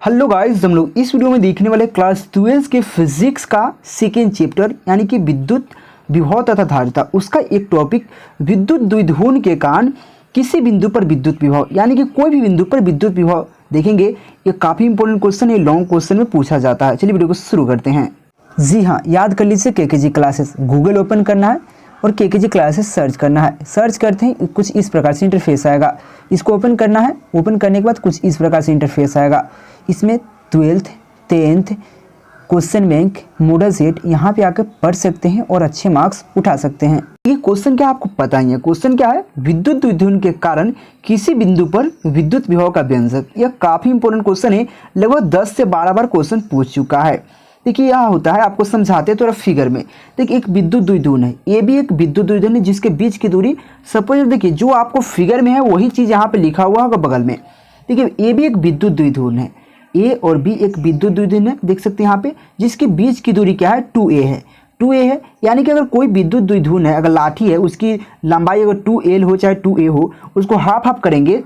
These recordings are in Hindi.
हेलो गाइस, हम लोग इस वीडियो में देखने वाले क्लास 12 के फिजिक्स का सेकेंड चैप्टर यानी कि विद्युत विभव तथा धारिता, उसका एक टॉपिक विद्युत द्विध्रुवन के कारण किसी बिंदु पर विद्युत विभव यानी कि कोई भी बिंदु पर विद्युत विभव देखेंगे। ये काफ़ी इंपॉर्टेंट क्वेश्चन है, लॉन्ग क्वेश्चन में पूछा जाता है। चलिए वीडियो को शुरू करते हैं। जी हाँ, याद कर लीजिए केकेजी क्लासेस गूगल ओपन करना है और केकेजी क्लासेस सर्च करना है। सर्च करते हैं कुछ इस प्रकार से इंटरफेस आएगा, इसको ओपन करना है। ओपन करने के बाद कुछ इस प्रकार से इंटरफेस आएगा। इसमें 12th 10th question bank model set यहाँ पे आकर पढ़ सकते हैं और अच्छे मार्क्स उठा सकते हैं। ये क्वेश्चन क्या आपको पता ही है, क्वेश्चन क्या है, विद्युत द्विध्रुवन के कारण किसी बिंदु पर विद्युत विभव का व्यंजक। यह काफ़ी इंपॉर्टेंट क्वेश्चन है, लगभग 10 से 12 बार क्वेश्चन पूछ चुका है। देखिए यह होता है, आपको समझाते हैं थोड़ा फिगर में। देखिए एक विद्युत द्विध्रुवन है, ये भी एक विद्युत द्विध्रुवन है जिसके बीच की दूरी सपोज देखिए जो आपको फिगर में है वही चीज़ यहाँ पे लिखा हुआ होगा बगल में। देखिए ये भी एक विद्युत द्विध्रुवन है, ए और बी एक विद्युत द्विध्रुवन है, देख सकते हैं यहाँ पे, जिसके बीच की दूरी क्या है 2a है। 2a है यानी कि अगर कोई विद्युत द्विध्रुवन है, अगर लाठी है उसकी लंबाई अगर 2l हो चाहे 2a हो, उसको हाफ हाफ करेंगे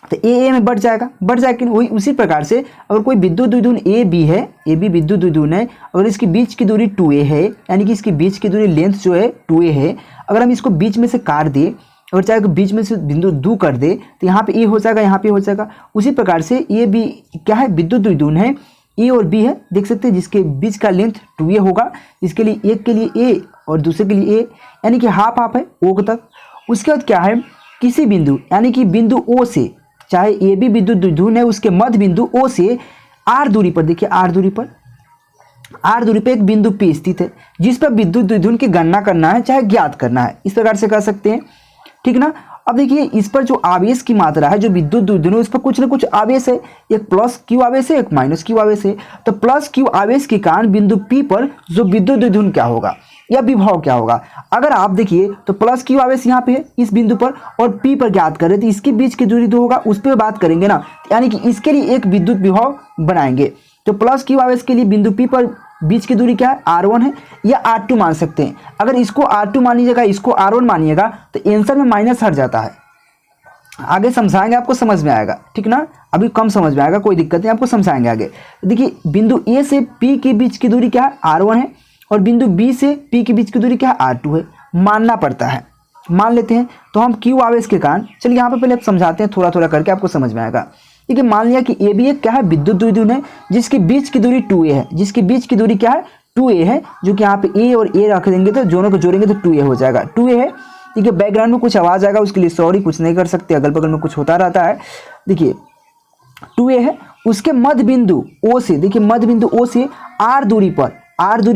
तो a में बढ़ जाएगा कि वही उसी प्रकार से अगर कोई विद्युत द्विध्रुवन ए बी है, ए बी विद्युत द्विध्रुवन है, अगर इसके बीच की दूरी 2a है यानी कि इसके बीच की दूरी लेंथ जो है 2a है, अगर हम इसको बीच में से काट दें और चाहे बीच में से बिंदु दो कर दे तो यहाँ पे ए हो जाएगा, यहाँ पे हो जाएगा। उसी प्रकार से ये भी क्या है, विद्युत द्विध्रुवन है, ए और बी है, देख सकते हैं, जिसके बीच का लेंथ 2a होगा, इसके लिए एक के लिए ए और दूसरे के लिए ए यानी कि हाफ हाफ है ओ तक। उसके बाद क्या है, किसी बिंदु यानी कि बिंदु ओ से, चाहे ए बी विद्युत द्विध्रुवन है, उसके मध्य बिंदु ओ से आर दूरी पर, देखिए आर दूरी पर एक बिंदु P स्थित है जिस पर विद्युत द्विध्रुवन की गणना करना है चाहे ज्ञात करना है, इस प्रकार से कर सकते हैं, ठीक ना। अब देखिए इस पर जो आवेश की मात्रा है, जो विद्युत द्विध्रुवन है, इस पर कुछ ना कुछ आवेश है, एक प्लस क्यू आवेश है, एक माइनस क्यू आवेश है। तो प्लस क्यू आवेश के कारण बिंदु P पर जो विद्युत द्विध्रुवन क्या होगा या विभव क्या होगा, अगर आप देखिए तो प्लस क्यू आवेश यहाँ पे है इस बिंदु पर और P पर ज्ञात करें तो इसके बीच की दूरी 2 होगा, उस पर बात करेंगे ना, यानी कि इसके लिए एक विद्युत विभव बनाएंगे। तो प्लस क्यू आवेश के लिए बिंदु P पर बीच की दूरी क्या है, R1 है या R2 मान सकते हैं। अगर इसको R2 मानिएगा, इसको R1 मानिएगा तो आंसर में माइनस हट जाता है। आगे समझाएंगे, आपको समझ में आएगा, ठीक ना। अभी कम समझ में आएगा, कोई दिक्कत नहीं, आपको समझाएंगे आगे। देखिए बिंदु A से P के बीच की दूरी क्या है, R1 है, और बिंदु B से P के बीच की दूरी क्या है, R2 है। मानना पड़ता है, मान लेते हैं। तो हम क्यू आवेश के कारण, चलिए यहाँ पे पहले आप समझाते हैं, थोड़ा थोड़ा करके आपको समझ में आएगा। देखिए मान लिया कि ए भी एक क्या है, विद्युत द्विध्रुवन है जिसके बीच की दूरी 2a है, जिसकी बीच की दूरी क्या है 2a है, जो कि यहाँ पे a और a रख देंगे तो दोनों को जोड़ेंगे तो 2a हो जाएगा। 2a है, देखिए बैकग्राउंड में कुछ आवाज़ आएगा, उसके लिए सॉरी, कुछ नहीं कर सकते, अगल बगल में कुछ होता रहता है। देखिए 2a है, उसके मध्य बिंदु o से, देखिए मध्य बिंदु o से r दूरी पर,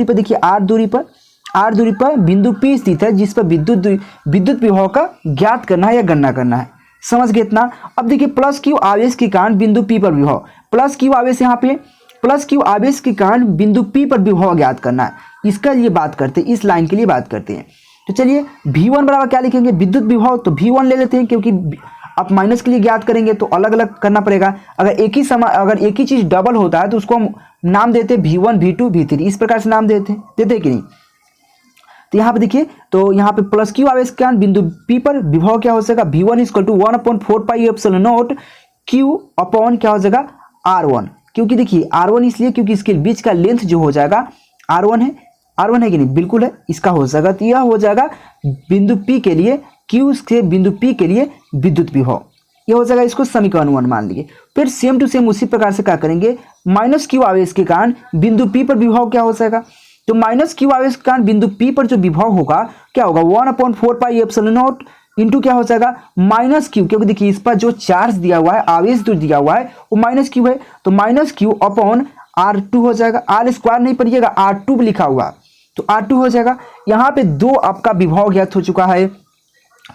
देखिए r दूरी पर बिंदु P स्थित है जिस पर विद्युत विभव का ज्ञात करना है या गणना करना है। समझ गए इतना। अब देखिए प्लस क्यू आवेश के कारण बिंदु P पर विभव, प्लस क्यू आवेश यहाँ पे, प्लस क्यू आवेश के कारण बिंदु P पर विभव ज्ञात करना है, इसका लिए बात करते हैं, इस लाइन के लिए बात करते हैं। तो चलिए V1 बराबर क्या लिखेंगे, विद्युत विभव, तो V1 ले लेते हैं, क्योंकि आप माइनस के लिए ज्ञात करेंगे तो अलग अलग करना पड़ेगा। अगर एक ही चीज़ डबल होता है तो उसको हम नाम देते हैं V1 V2 V3, इस प्रकार से नाम देते कि नहीं। तो यहाँ पे देखिए, तो यहाँ पे प्लस क्यू आवेश के कारण बिंदु P पर विभव क्या हो जाएगा, V1 = 1/4πε0 Q अपॉन क्या हो जाएगा R1, क्योंकि देखिए R1 इसलिए क्योंकि इसके बीच का लेंथ जो हो जाएगा R1 है कि नहीं, बिल्कुल है, इसका हो जाएगा। तो यह हो जाएगा बिंदु P के लिए, Q से बिंदु P के लिए विद्युत विभव, यह हो जाएगा, इसको समीकरण 1 मान लीजिए। फिर सेम टू सेम उसी प्रकार से क्या करेंगे, माइनस क्यू आवेश के कारण बिंदु P पर विभव क्या हो जाएगा, तो माइनस क्यू आवेश के कारण बिंदु P पर जो विभव होगा क्या होगा, 1/4πε0 इंटू क्या हो जाएगा माइनस क्यू, क्योंकि देखिए इस पर जो चार्ज दिया हुआ है, आवेश जो दिया हुआ है वो माइनस क्यू है, तो माइनस क्यू अपॉन R2 हो जाएगा, R² नहीं पढ़िएगा, R2 लिखा हुआ, तो R2 हो जाएगा। यहाँ पे दो आपका विभव ज्ञात हो चुका है,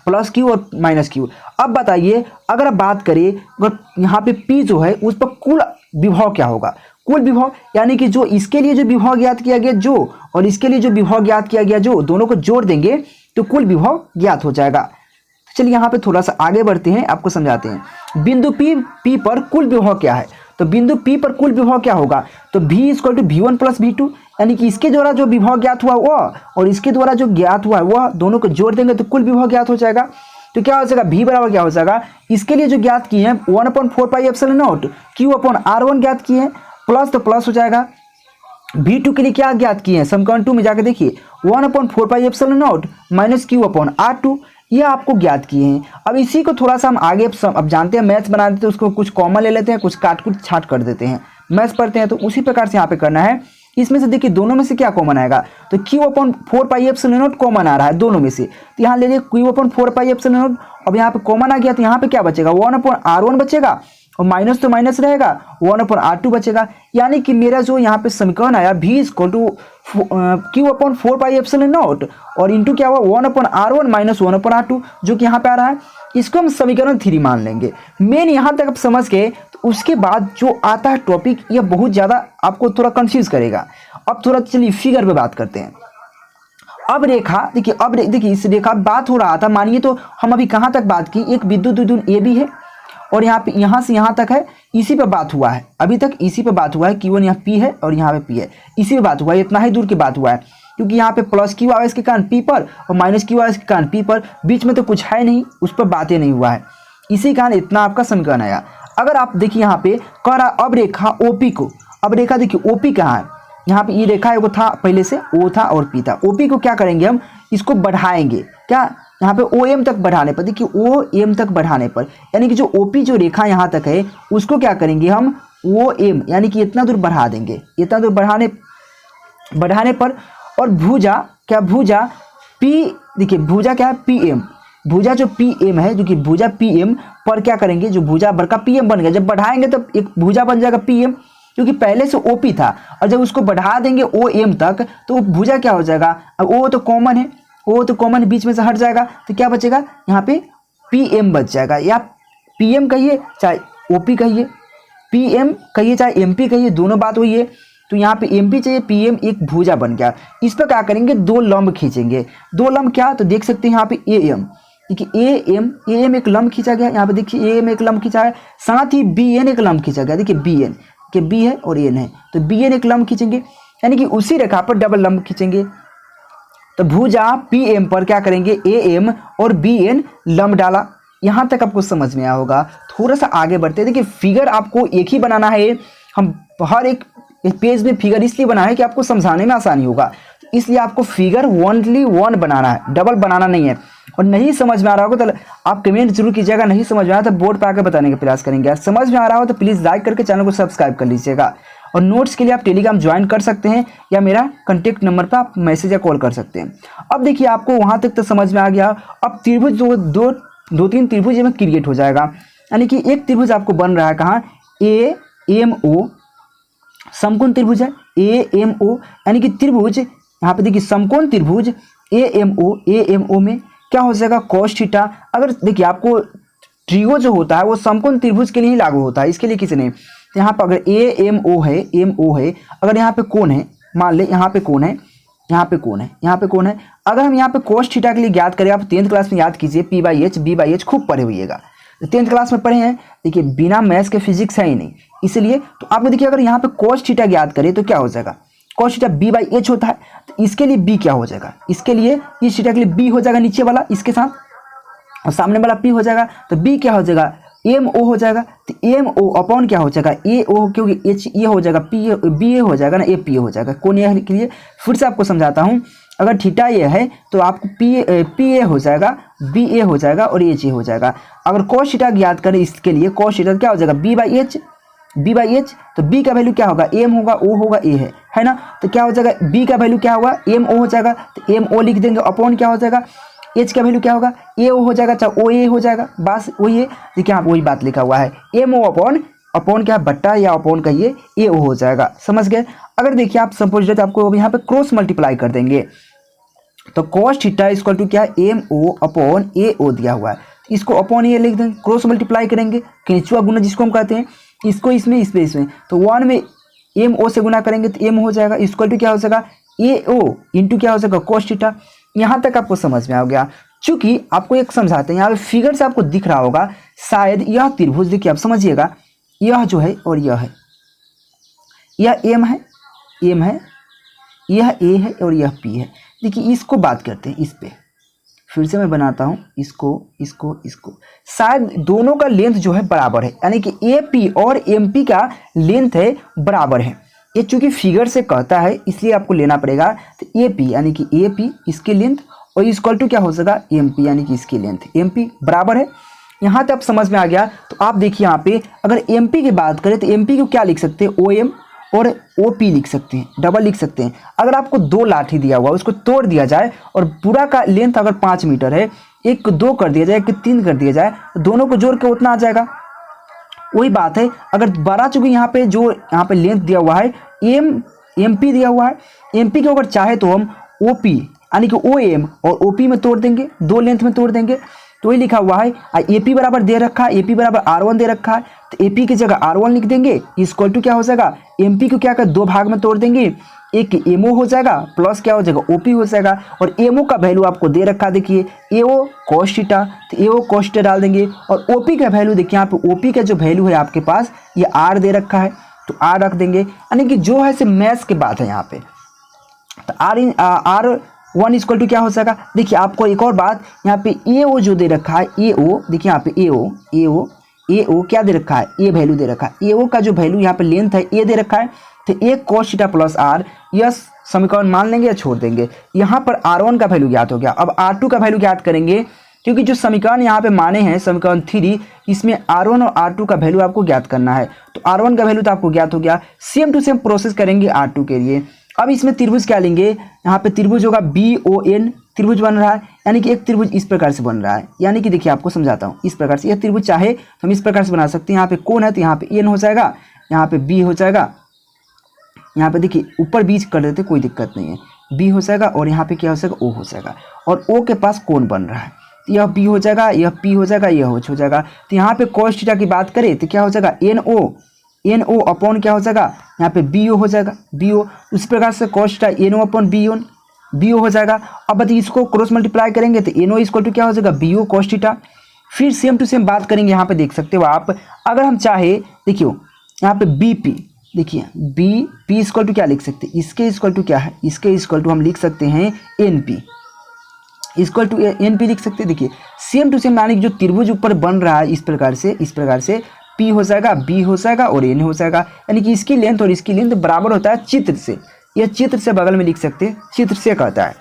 प्लस क्यू और माइनस क्यू। अब बताइए अगर आप बात करें, अगर यहाँ पे P जो है उस पर कुल विभव क्या होगा, कुल विभव यानी कि जो इसके लिए जो विभव ज्ञात किया गया जो, और इसके लिए जो विभव ज्ञात किया गया जो, दोनों को जोड़ देंगे तो कुल विभव ज्ञात हो जाएगा। तो चलिए यहाँ पे थोड़ा सा आगे बढ़ते हैं, आपको समझाते हैं। बिंदु P पर कुल विभव क्या है, तो बिंदु P पर कुल विभव क्या होगा, तो V = V1 + V2, यानी कि इसके द्वारा जो विभव ज्ञात हुआ वह और इसके द्वारा जो ज्ञात हुआ है वह, दोनों को जोड़ देंगे तो कुल विभव ज्ञात हो जाएगा। तो क्या हो जाएगा v बराबर क्या हो जाएगा, इसके लिए जो ज्ञात किए हैं 1/4πε0 Q/R1 ज्ञात किए हैं, प्लस तो प्लस हो जाएगा। V2 के लिए क्या ज्ञात किए हैं, समीकरण 2 में जाकर देखिए 1/4πε0 -Q/R2, ये आपको ज्ञात किए हैं। अब इसी को थोड़ा सा हम आगे अब जानते हैं मैथ्स बना देते हैं, उसको कुछ कॉमन ले लेते हैं, कुछ काट कुछ छाट कर देते हैं। मैथ्स पढ़ते हैं तो उसी प्रकार से यहाँ पे करना है। इसमें से देखिए दोनों में से क्या कॉमन आएगा, तो Q/4πε0 कॉमन आ रहा है दोनों में से, तो यहाँ ले लिए Q/4πε0। अब यहाँ पे कॉमन आ गया तो यहाँ पे क्या बचेगा, 1/R1 बचेगा और माइनस तो माइनस रहेगा, 1/R2 बचेगा। यानी कि मेरा जो यहाँ पे समीकरण आया v = Q/4πε0 और इंटू क्या हुआ 1/R1 - 1/R2, जो कि यहाँ पे आ रहा है। इसको हम समीकरण 3 मान लेंगे। मेन यहाँ तक आप समझ गए, तो उसके बाद जो आता है टॉपिक, यह बहुत ज़्यादा आपको थोड़ा कंफ्यूज करेगा। अब थोड़ा चलिए फिगर पे बात करते हैं। अब रेखा देखिए, अब देखिए इस रेखा बात हो रहा था, मानिए तो हम अभी कहाँ तक बात की, एक विद्युत द्विध्रुव ए भी है और यहाँ पे यहाँ से यहाँ तक है, इसी पे बात हुआ है, अभी तक इसी पे बात हुआ है। Q1 यहाँ P है और यहाँ पे P है, इसी पे बात हुआ है, इतना ही दूर की बात हुआ है, क्योंकि यहाँ पे प्लस Q आवेश के कारण P पर और माइनस Q आवेश के कारण P पर, बीच में तो कुछ है नहीं, उस पर बातें नहीं हुआ है, इसी कारण इतना आपका समीकरण आया। अगर आप देखिए यहाँ पे कह रहा अब रेखा OP को, अब रेखा देखिए OP कहाँ है, यहाँ पे ये रेखा एगो था पहले से, O था और P था। OP को क्या करेंगे हम, इसको बढ़ाएंगे, क्या यहाँ पे OM तक बढ़ाने पर, देखिए OM तक बढ़ाने पर, यानी कि जो OP जो रेखा यहाँ तक है उसको क्या करेंगे हम OM, यानी कि इतना दूर बढ़ा देंगे, इतना दूर बढ़ाने पर। और भुजा क्या, भुजा P, देखिए भुजा क्या है PM, भुजा जो PM है, जो कि भुजा PM पर क्या करेंगे, जो भुजा बड़का PM बन गया, जब बढ़ाएंगे तब एक भुजा बन जाएगा PM, क्योंकि पहले से OP था और जब उसको बढ़ा देंगे OM तक तो वो भुजा क्या हो जाएगा, अब O तो कॉमन है, O तो कॉमन बीच में से हट जाएगा, तो क्या बचेगा यहाँ पे PM बच जाएगा, या PM कहिए चाहे OP कहिए, PM कहिए चाहे MP कहिए, दोनों बात हुई है। तो यहाँ पे MP चाहिए, PM एक भुजा बन गया। इस पर क्या करेंगे, दो लंब खींचेंगे। दो लंब क्या, तो देख सकते हैं यहाँ पे AM, देखिए AM एक लंब खींचा गया, यहाँ पे देखिए AM एक लंब खींचा है, साथ ही BN एक लंब खींचा गया, देखिए BN के B है और N है, तो BN एक लंब खींचेंगे, यानी कि उसी रेखा पर डबल लंब खींचेंगे। तो भुजा PM पर क्या करेंगे, AM और BN लंब डाला। यहाँ तक आपको समझ में आया होगा। थोड़ा सा आगे बढ़ते हैं, देखिए फिगर आपको एक ही बनाना है, हम हर एक पेज में फिगर इसलिए बना है कि आपको समझाने में आसानी होगा, इसलिए आपको फिगर ओनली वन बनाना है, डबल बनाना नहीं है। और नहीं समझ में आ रहा होगा तो आप कमेंट जरूर कीजिएगा, नहीं समझ में आया तो बोर्ड पर आकर बताने का प्रयास करेंगे। समझ में आ रहा हो तो प्लीज़ लाइक करके चैनल को सब्सक्राइब कर लीजिएगा। और नोट्स के लिए आप टेलीग्राम ज्वाइन कर सकते हैं या मेरा कॉन्टैक्ट नंबर पर आप मैसेज या कॉल कर सकते हैं। अब देखिए आपको वहाँ तक तो समझ में आ गया। अब त्रिभुज दो तीन त्रिभुज में क्रिएट हो जाएगा, यानी कि एक त्रिभुज आपको बन रहा है कहाँ, AMO समकोण त्रिभुज है, AMO यानी कि त्रिभुज, यहाँ पे देखिए समकोण त्रिभुज AMO में क्या हो जाएगा, cos थीटा। अगर देखिए आपको ट्रिगो जो होता है वो समकोण त्रिभुज के लिए ही लागू होता है, इसके लिए किसी नहीं। तो यहाँ पर अगर AMO है, अगर यहाँ पे कोण है, मान ले यहाँ पे कोण है, यहाँ पे कोण है, यहाँ पे कोण है, अगर हम यहाँ पे cos थीटा के लिए ज्ञात करें, आप 10th क्लास में याद कीजिए, P/H B/H खूब पढ़े हुईएगा, 10th क्लास में पढ़े हैं। देखिए बिना मैथ्स के फिजिक्स है ही नहीं, इसलिए तो आपको देखिए अगर यहाँ पे cos थीटा ज्ञात करें तो क्या हो जाएगा, cos थीटा B/H होता है, तो इसके लिए B क्या हो जाएगा, इसके लिए इस थीटा के लिए B हो जाएगा नीचे वाला इसके साथ, और सामने वाला P हो जाएगा, तो B क्या हो जाएगा, MO हो जाएगा। तो MO अपॉन क्या हो जाएगा, AO, क्योंकि H ये हो जाएगा, BA हो जाएगा ना, AP हो जाएगा। कोण ये के लिए फिर से आपको समझाता हूँ, अगर थीटा ये है तो आपको PA हो जाएगा, BA हो जाएगा और HA हो जाएगा। अगर cos थीटा ज्ञात करें इसके लिए, cos थीटा क्या हो जाएगा, B/H, तो B का वैल्यू क्या होगा, M होगा, O होगा, A है ना, तो क्या हो जाएगा, B का वैल्यू क्या होगा, MO हो जाएगा, तो MO लिख देंगे, अपॉन क्या हो जाएगा, H का वैल्यू क्या होगा, AO हो जाएगा, चाहे OA हो जाएगा, बस वही है। देखिए यहाँ वही बात लिखा हुआ है, MO अपॉन क्या बट्टा या अपॉन कहिए AO हो जाएगा, समझ गए। अगर देखिए आप सपोज आपको अभी यहाँ पे क्रॉस मल्टीप्लाई कर देंगे, तो cos थीटा इक्वल टू क्या है, MO अपॉन AO दिया हुआ है, इसको अपॉन ये लिख देंगे, क्रॉस मल्टीप्लाई करेंगे, केंचुआ गुना जिसको हम कहते हैं, इसको इसमें इसमें, तो 1 में MO से गुना करेंगे तो M हो जाएगा, इक्वल टू क्या हो जाएगा, AO इंटू क्या हो जाएगा, cos थीटा। यहाँ तक आपको समझ में आ गया। चूंकि आपको एक समझाते हैं, यहाँ पे फिगर से आपको दिख रहा होगा शायद यह त्रिभुज, देखिए आप समझिएगा, यह जो है और यह है, यह M है, यह A है और यह P है। देखिए इसको बात करते हैं, इस पे फिर से मैं बनाता हूँ इसको इसको इसको, शायद दोनों का लेंथ जो है बराबर है, यानी कि AP और MP का लेंथ है बराबर है। ये चूंकि फिगर से कहता है इसलिए आपको लेना पड़ेगा। तो AP यानी कि AP इसकी लेंथ और इक्वल टू क्या हो जाएगा MP यानी कि इसकी लेंथ, MP बराबर है। यहाँ तक समझ में आ गया। तो आप देखिए यहाँ पे अगर MP की बात करें तो MP को क्या लिख सकते हैं, OM और OP लिख सकते हैं, डबल लिख सकते हैं। अगर आपको 2 लाठी दिया हुआ उसको तोड़ दिया जाए और पूरा का लेंथ अगर 5 मीटर है, एक को 2 कर दिया जाए, एक को 3 कर दिया जाए, तो दोनों को जोड़ के उतना आ जाएगा। वही बात है, अगर बड़ा चूंकि यहाँ पे जो यहाँ पे लेंथ दिया हुआ है MP दिया हुआ है, MP को अगर चाहे तो हम OP यानी कि OM और OP में तोड़ देंगे, 2 लेंथ में तोड़ देंगे। तो वही लिखा हुआ है AP बराबर दे रखा है, AP बराबर R1 दे रखा है, तो AP की जगह R1 लिख देंगे, इक्वल टू क्या हो जाएगा MP को क्या कर 2 भाग में तोड़ देंगे, एक MO हो जाएगा प्लस क्या हो जाएगा OP हो जाएगा। और MO का वैल्यू आपको दे रखा है, देखिए AO cos थीटा, तो AO cos थीटा डाल देंगे। और OP का वैल्यू देखिए यहाँ पे OP का जो वैल्यू है आपके पास ये R दे रखा है, तो R रख देंगे, यानी कि जो है मैथ्स की बात है यहाँ पे। तो R1 इक्वल टू क्या हो जाएगा, देखिए आपको एक और बात यहाँ पे AO जो दे रखा है, AO देखिए यहाँ पे AO क्या दे रखा है, A वैल्यू दे रखा है। AO का जो वैल्यू यहाँ पे लेंथ है A दे रखा है, तो A cos theta plus R, यह समीकरण मान लेंगे या छोड़ देंगे। यहाँ पर R1 का वैल्यू ज्ञात हो गया। अब R2 का वैल्यू ज्ञात करेंगे, क्योंकि जो समीकरण यहाँ पे माने हैं समीकरण 3, इसमें R1 और R2 का वैल्यू आपको ज्ञात करना है। तो R1 का वैल्यू तो आपको ज्ञात हो गया, सेम टू सेम प्रोसेस करेंगे R2 के लिए। अब इसमें त्रिभुज क्या लेंगे, यहाँ पे त्रिभुज होगा BON, त्रिभुज बन रहा है, यानी कि एक त्रिभुज इस प्रकार से बन रहा है, यानी कि देखिए आपको समझाता हूँ इस प्रकार से। यह त्रिभुज चाहे तो हम इस प्रकार से बना सकते हैं, यहाँ पे कोण है तो यहाँ पे N हो जाएगा, यहाँ पे B हो जाएगा, यहाँ पे देखिए ऊपर बीच कर देते कोई दिक्कत नहीं है, B हो जाएगा और यहाँ पे क्या हो जाएगा O हो जाएगा, और O के पास कोण बन रहा है, तो यह B हो जाएगा, यह P हो जाएगा, यह हो जाएगा। तो यहाँ पे cos थीटा की बात करें तो क्या हो जाएगा NO अपॉन क्या हो जाएगा, यहाँ पे BO हो जाएगा, BO। उस प्रकार से cos theta NO upon BO हो जाएगा। अब यदि इसको क्रॉस मल्टीप्लाई करेंगे तो NO इक्वल टू क्या हो जाएगा BO cos थीटा। फिर सेम टू सेम बात करेंगे, यहाँ पे देख सकते हो आप, अगर हम चाहे देखियो यहाँ पे BP, देखिए BP इक्वल टू क्या लिख सकते हैं, इसके इक्वल टू क्या है, इसके इक्वल टू हम लिख सकते हैं NP इक्वल टू NP लिख सकते हैं। देखिए सेम टू सेम, यानी कि जो त्रिभुज ऊपर बन रहा है इस प्रकार से P हो जाएगा, B हो जाएगा और N हो जाएगा, यानी कि इसकी लेंथ और इसकी लेंथ बराबर होता है चित्र से। यह चित्र से बगल में लिख सकते हैं, चित्र से कहता है।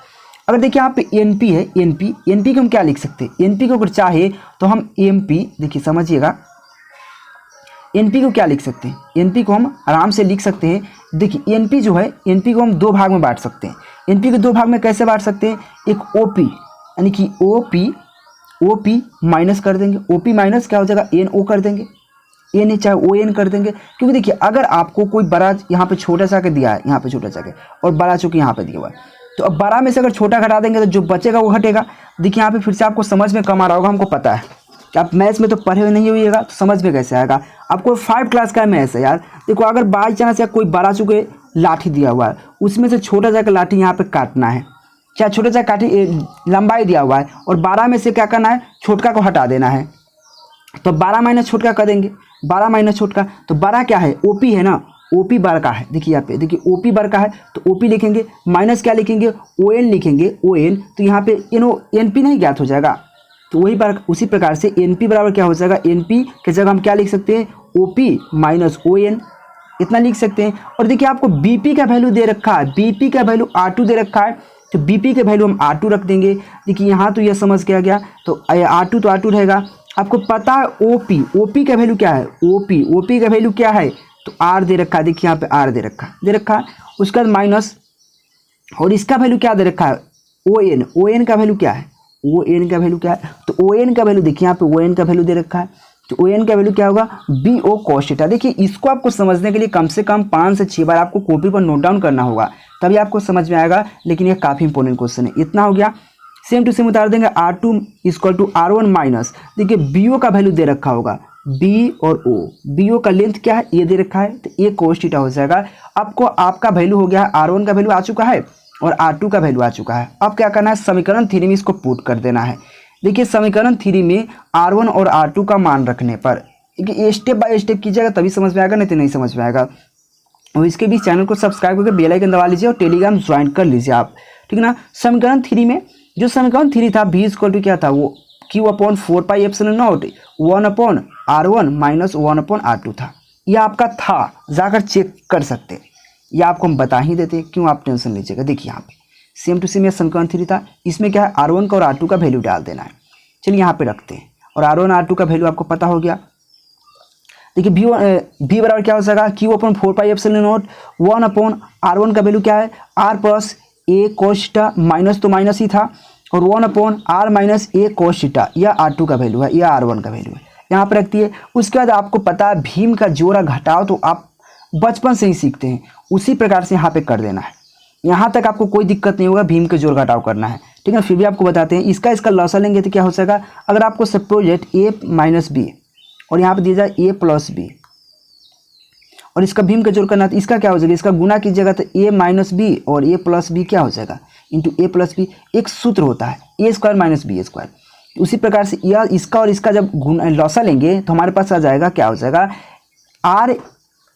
अगर देखिए यहाँ पे NP है, NP को हम क्या लिख सकते हैं, NP को अगर चाहे तो हम MP, देखिए समझिएगा NP को क्या लिख सकते हैं, NP को हम आराम से लिख सकते हैं। देखिए NP जो है, NP को हम 2 भाग में बांट सकते हैं। NP को 2 भाग में कैसे बांट सकते हैं, एक OP यानी कि OP माइनस कर देंगे, OP माइनस क्या हो जाएगा NO कर देंगे, N चाहे ON कर देंगे। क्योंकि देखिए अगर आपको कोई बड़ा यहाँ पे छोटा सा के दिया है, यहाँ पे छोटा सा के और बड़ा चूंकि यहाँ पे दिया हुआ है, तो अब बड़ा में से अगर छोटा घटा देंगे तो जो बचेगा वो घटेगा। देखिए यहाँ पे फिर से आपको समझ में कम आ रहा होगा, हमको पता है कि आप मैथ्स में तो पढ़े हुए नहीं होइएगा, तो समझ में कैसे आएगा। आपको 5 क्लास का मैथ्स है यार। देखो अगर बाई चांस या कोई बड़ा चूंकि लाठी दिया हुआ है, उसमें से छोटा सा लाठी यहाँ पे काटना है, चाहे छोटा सा काठी लंबाई दिया हुआ है, और 12 में से क्या करना है, छोटका को हटा देना है। तो 12 माइनस छोटका कर देंगे, 12 माइनस छोटका, तो बड़ा क्या है OP है ना, OP बार का है। देखिए यहाँ पे देखिए OP बार का है, तो OP लिखेंगे, माइनस क्या लिखेंगे ON लिखेंगे, ON, तो यहाँ पे NP नहीं ज्ञात हो जाएगा। तो वही बार उसी प्रकार से NP बराबर क्या हो जाएगा, NP की जगह हम क्या लिख सकते हैं OP माइनस ON, इतना लिख सकते हैं। और देखिए आपको BP का वैल्यू दे रखा है, BP का वैल्यू R2 दे रखा है, तो BP के वैल्यू हम R2 रख देंगे। देखिए यहाँ तो यह समझ के आ गया, तो R2 तो R2 रहेगा। आपको पता है OP का वैल्यू क्या है, OP का वैल्यू क्या है, तो R दे रखा है, देखिए यहाँ पे R दे रखा है। उसके बाद माइनस, और इसका वैल्यू क्या दे रखा है ON का वैल्यू क्या है, ON का वैल्यू क्या है, तो ON का वैल्यू देखिए यहाँ पे ON का वैल्यू दे रखा है, तो ON का वैल्यू क्या होगा BO cos थीटा। देखिए इसको आपको समझने के लिए कम से कम 5 से 6 बार आपको कॉपी पर नोट डाउन करना होगा, तभी आपको समझ में आएगा। लेकिन ये काफ़ी इंपॉर्टेंट क्वेश्चन है। इतना हो गया, सेम टू सेम उतार देंगे R2 equal to R1 minus, देखिए BO का वैल्यू दे रखा होगा, B और O, BO का लेंथ क्या है ये दे रखा है, तो ये cos थीटा हो जाएगा। आपको आपका वैल्यू हो गया, R1 का वैल्यू आ चुका है और R2 का वैल्यू आ चुका है। अब क्या करना है, समीकरण 3 में इसको पुट कर देना है। देखिए समीकरण 3 में R1 और R2 का मान रखने पर, स्टेप बाय स्टेप कीजिएगा तभी समझ में आएगा, नहीं तो नहीं समझ में आएगा। और इसके बीच चैनल को सब्सक्राइब करके बेल आइकन दबा लीजिए और टेलीग्राम ज्वाइन कर लीजिए आप, ठीक है ना। समीकरण 3 में जो समीकरण 3 था v इक्वल टू क्या था, वो Q/4πε0 1/r1 माइनस 1/r2 था। यह आपका था, जाकर चेक कर सकते हैं, यह आपको हम बता ही देते हैं, क्यों आप टेंशन लीजिएगा। देखिए यहाँ पे सेम टू सेम यह समीकरण 3 था, इसमें क्या है r1 का और r2 का वैल्यू डाल देना है। चलिए यहाँ पे रखते हैं और r1 r2 का वैल्यू आपको पता हो गया। देखिए v बराबर क्या हो जाएगा, Q/4πε0 1/r1 का वैल्यू क्या है r plus a cos theta, minus तो माइनस ही था, और 1/r minus a cos theta, यह r2 का वैल्यू है, यह r1 का वैल्यू है, यहाँ पर रखती है। उसके बाद आपको पता है भीम का जोड़ा घटाव तो आप बचपन से ही सीखते हैं, उसी प्रकार से यहाँ पे कर देना है। यहाँ तक आपको कोई दिक्कत नहीं होगा, भीम के जोड़ घटाव करना है, ठीक है। फिर भी आपको बताते हैं, इसका लॉसा लेंगे तो क्या हो जाएगा, अगर आपको सपोज a माइनस बी और यहाँ पे दिया जाए a प्लस बी और इसका भीम का जोड़ करना, तो इसका क्या हो जाएगा, इसका गुना कीजिएगा तो a माइनस बी और a प्लस बी क्या हो जाएगा इंटू a प्लस बी। एक सूत्र होता है a square minus b square, उसी प्रकार से यह इसका और इसका जब लॉसा लेंगे तो हमारे पास आ जाएगा, क्या हो जाएगा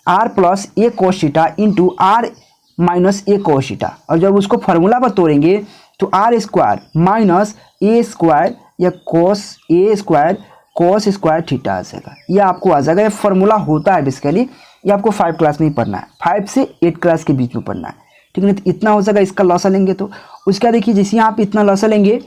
r plus a cos theta into r minus a cos theta, और जब उसको फार्मूला पर तोड़ेंगे तो r square minus a square या cos a square cos square theta आ जाएगा। यह आपको आ जाएगा, यह फार्मूला होता है बेसिकली, ये आपको 5 क्लास में ही पढ़ना है, 5 से 8 क्लास के बीच में पढ़ना है, ठीक है। तो इतना हो जाएगा इसका लॉसा लेंगे तो। उसका देखिए जैसे यहाँ पे इतना लॉसा लेंगे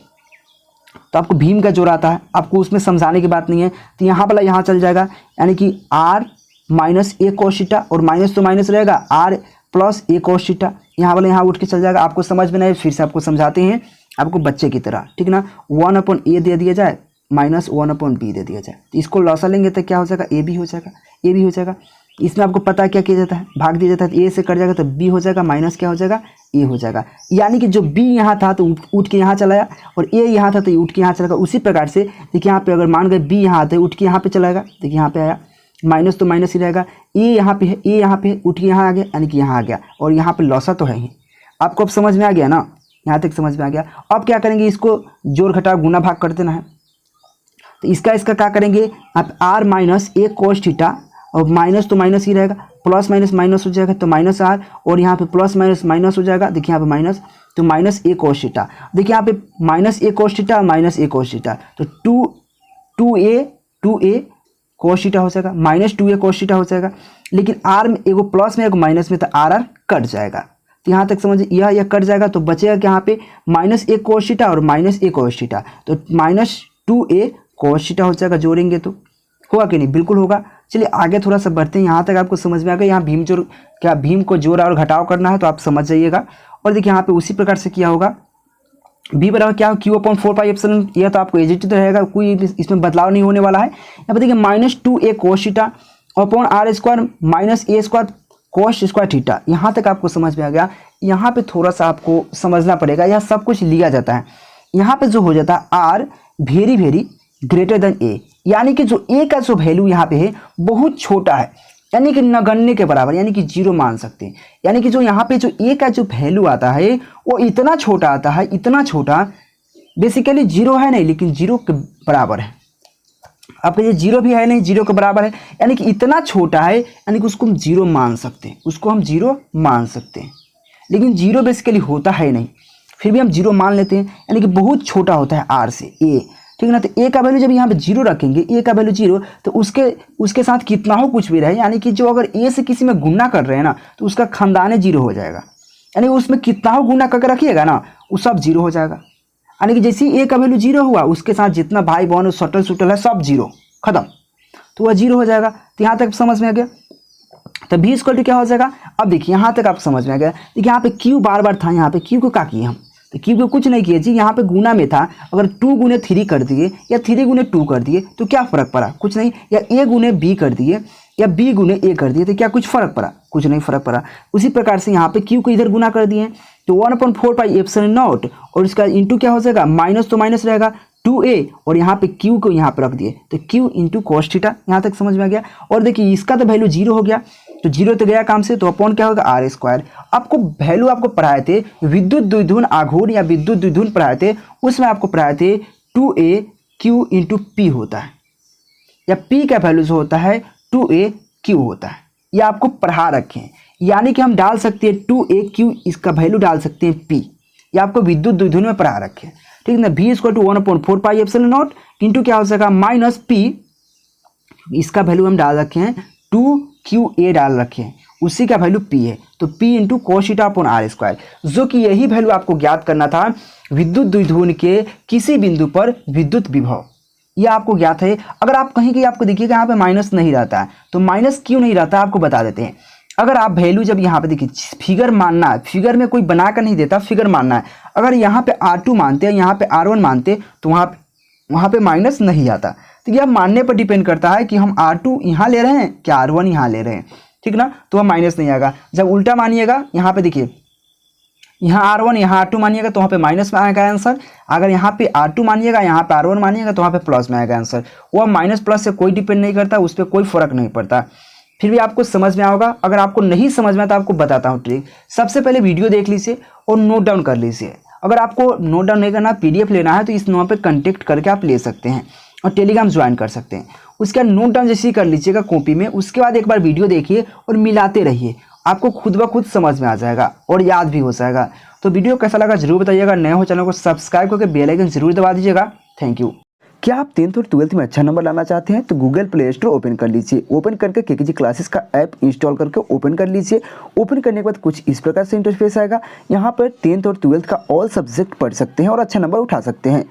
तो आपको भीम का जोड़ आता है, आपको उसमें समझाने की बात नहीं है, तो यहाँ वाला यहाँ चल जाएगा, यानी कि r minus a cos theta, और माइनस तो माइनस रहेगा r plus a cos theta, यहाँ वाला यहाँ उठ के चल जाएगा। आपको समझ में नहीं, फिर से आपको समझाते हैं, आपको बच्चे की तरह, ठीक ना। 1/a दे दिया जाए माइनस 1/b दे दिया जाए, तो इसको लॉसा लेंगे तो क्या हो जाएगा, a भी हो जाएगा, a भी हो जाएगा। इसमें आपको पता है क्या किया जाता है, भाग दिया जाता है, तो a से कट जाएगा तो b हो जाएगा, माइनस क्या हो जाएगा a हो जाएगा। यानी कि जो b यहाँ था तो उठ के यहाँ चला आया, और a यहाँ था तो उठ के यहाँ चला गया। उसी प्रकार से देखिए यहाँ पे अगर मान गए b यहाँ आता है, उठ के यहाँ पे चला जाएगा, देखिए यहाँ पे आया, माइनस तो माइनस ही रहेगा, a यहाँ पे है, a यहाँ पे उठ के यहाँ आ गया, यानी कि यहाँ आ गया, और यहाँ पे लॉसा तो है ही। आपको अब समझ में आ गया ना, यहाँ तक समझ में आ गया। अब क्या करेंगे, इसको जोड़ घटाव गुना भाग कर देना है, तो इसका क्या करेंगे आप r minus a cos theta, और माइनस तो माइनस ही रहेगा, प्लस माइनस माइनस हो जाएगा तो माइनस r, और यहाँ पे प्लस माइनस माइनस हो जाएगा, देखिए यहाँ पे माइनस, तो माइनस a cos थीटा। देखिए यहाँ पे माइनस a cos थीटा और माइनस a cos थीटा, तो 2a cos थीटा हो जाएगा, माइनस 2a cos थीटा हो जाएगा। लेकिन r में एगो प्लस में एगो माइनस में, तो r कट जाएगा, तो यहाँ तक समझिए, यह कट जाएगा, तो बचेगा कि यहाँ पे माइनस a cos थीटा और माइनस a cos थीटा, तो माइनस 2a cos थीटा हो जाएगा। जोड़ेंगे तो होगा कि नहीं, बिल्कुल होगा। चलिए आगे थोड़ा सा बढ़ते हैं, यहाँ तक आपको समझ में आ गया। यहाँ भीम को जोड़ और घटाव करना है तो आप समझ जाइएगा। और देखिए यहाँ पे उसी प्रकार से किया होगा, b बराबर क्या हो Q/4πε, यह तो आपको एजिट रहेगा, कोई इसमें बदलाव नहीं होने वाला है। यहाँ पे देखिए minus 2a cos theta upon r square minus a square cos square theta. यहाँ तक आपको समझ में आ गया। यहाँ पे थोड़ा सा आपको समझना पड़ेगा, यह सब कुछ लिया जाता है। यहाँ पे जो हो जाता है r very very greater than a, यानी कि जो a का जो वैल्यू यहाँ पे है बहुत छोटा है, यानी कि नगण्य के बराबर, यानी कि जीरो मान सकते हैं। यानी कि जो यहाँ पे जो a का जो वैल्यू आता है वो इतना छोटा आता है, इतना छोटा, बेसिकली जीरो है नहीं लेकिन जीरो के बराबर है। आपका ये जीरो भी है नहीं, जीरो के बराबर है, यानी कि इतना छोटा है, यानी कि उसको हम जीरो मान सकते हैं, उसको हम जीरो मान सकते हैं। लेकिन जीरो बेसिकली होता है नहीं, फिर भी हम जीरो मान लेते हैं, यानी कि बहुत छोटा होता है r से a, ठीक है ना। तो a का वैल्यू जब यहाँ पे जीरो रखेंगे, a का वैल्यू जीरो, तो उसके साथ कितना हो कुछ भी रहे, यानी कि जो अगर a से किसी में गुना कर रहे हैं ना तो उसका खानदान जीरो हो जाएगा, यानी उसमें कितना हो गुना करके रखिएगा ना वो सब जीरो हो जाएगा। यानी कि जैसे a का वैल्यू जीरो हुआ, उसके साथ जितना भाई बहन सटल सुटल है सब जीरो, खत्म, तो वह जीरो हो जाएगा। तो यहाँ तक समझ में आ गया। तो b इक्वल टू क्या हो जाएगा, अब देखिए यहाँ तक आप समझ में आ गया। देखिए यहाँ पे q बार बार था, यहाँ पे q को क्या किए हम, तो क्यू को कुछ नहीं किए जी, यहाँ पे गुना में था, अगर 2 गुने 3 कर दिए या 3 गुने 2 कर दिए तो क्या फ़र्क पड़ा, कुछ नहीं। या a गुने b कर दिए या b गुने a कर दिए तो क्या कुछ फ़र्क पड़ा, कुछ नहीं फ़र्क पड़ा। उसी प्रकार से यहाँ पे q को इधर गुना कर दिए तो 1/4πε0, और इसका इंटू क्या हो जाएगा, माइनस तो माइनस रहेगा 2a, और यहाँ पे q को यहाँ पे रख दिए तो q इंटू cos थीटा। यहाँ तक समझ में आ गया। और देखिए इसका तो वैल्यू जीरो हो गया, तो जीरो तो गया काम से, तो अपॉन क्या होगा r स्क्वायर। आपको वैल्यू आपको पढ़ाए थे विद्युत द्विध्रुव आघूर्ण या विद्युत द्विध्रुव पढ़ाए थे, उसमें आपको पढ़ाए थे 2a q इंटू पी होता है, या p का वैल्यू जो होता है 2a q होता है, ये आपको पढ़ा रखे हैं। यानी कि हम डाल सकते हैं 2a q, इसका वैल्यू डाल सकते हैं p, ये आपको विद्युत द्विध्रुव में पढ़ा रखे हैं, ठीक ना। v equal to 1/4 pi epsilon naught into क्या हो जाएगा माइनस p, इसका वैल्यू हम डाल रखे हैं 2qa डाल रखे हैं, उसी का वैल्यू p है, तो p into cos theta upon r square, जो कि यही वैल्यू आपको ज्ञात करना था विद्युत द्विध्रुव के किसी बिंदु पर विद्युत विभव, यह आपको ज्ञात है। अगर आप कहीं कि आपको देखिएगा यहाँ पे माइनस नहीं रहता है, तो माइनस क्यों नहीं रहता आपको बता देते हैं। अगर आप वैल्यू जब यहाँ पे देखिए फिगर मानना है, फिगर में कोई बना कर नहीं देता, फिगर मानना है, अगर यहाँ पे R2 मानते हैं, यहाँ पे R1 मानते, तो वहाँ पे माइनस नहीं आता। तो यह मानने पर डिपेंड करता है कि हम R2 यहाँ ले रहे हैं क्या R1 यहाँ ले रहे हैं, ठीक ना, तो वह माइनस नहीं आएगा। जब उल्टा मानिएगा, यहाँ पे देखिए यहाँ R1 यहाँ R2 मानिएगा तो वहाँ पे माइनस में आएगा आंसर, अगर यहाँ पे R2 मानिएगा यहाँ पे R1 मानिएगा तो वहाँ पे प्लस में आएगा आंसर। वह माइनस प्लस से कोई डिपेंड नहीं करता, उस पर कोई फर्क नहीं पड़ता। फिर भी आपको समझ में आएगा। अगर आपको नहीं समझ में आता तो आपको बताता हूँ ट्रिक। सबसे पहले वीडियो देख लीजिए और नोट डाउन कर लीजिए। अगर आपको नोट डाउन नहीं करना, PDF लेना है, तो इस नंबर पर कॉन्टेक्ट करके आप ले सकते हैं और टेलीग्राम ज्वाइन कर सकते हैं। उसके बाद नोट डाउन जैसे ही कर लीजिएगा कॉपी में, उसके बाद एक बार वीडियो देखिए और मिलाते रहिए, आपको खुद ब खुद समझ में आ जाएगा और याद भी हो जाएगा। तो वीडियो कैसा लगा जरूर बताइएगा। नए हो चैनल को सब्सक्राइब करके बेल आइकन जरूर दबा दीजिएगा। Thank you. क्या आप 10th और 12th में अच्छा नंबर लाना चाहते हैं तो गूगल प्ले स्टोर ओपन कर लीजिए। ओपन करके केकेजी क्लासेस का ऐप इंस्टॉल करके ओपन कर लीजिए। ओपन करने के बाद कुछ इस प्रकार से इंटरफेस आएगा। यहाँ पर 10th और 12th का ऑल सब्जेक्ट पढ़ सकते हैं और अच्छा नंबर उठा सकते हैं।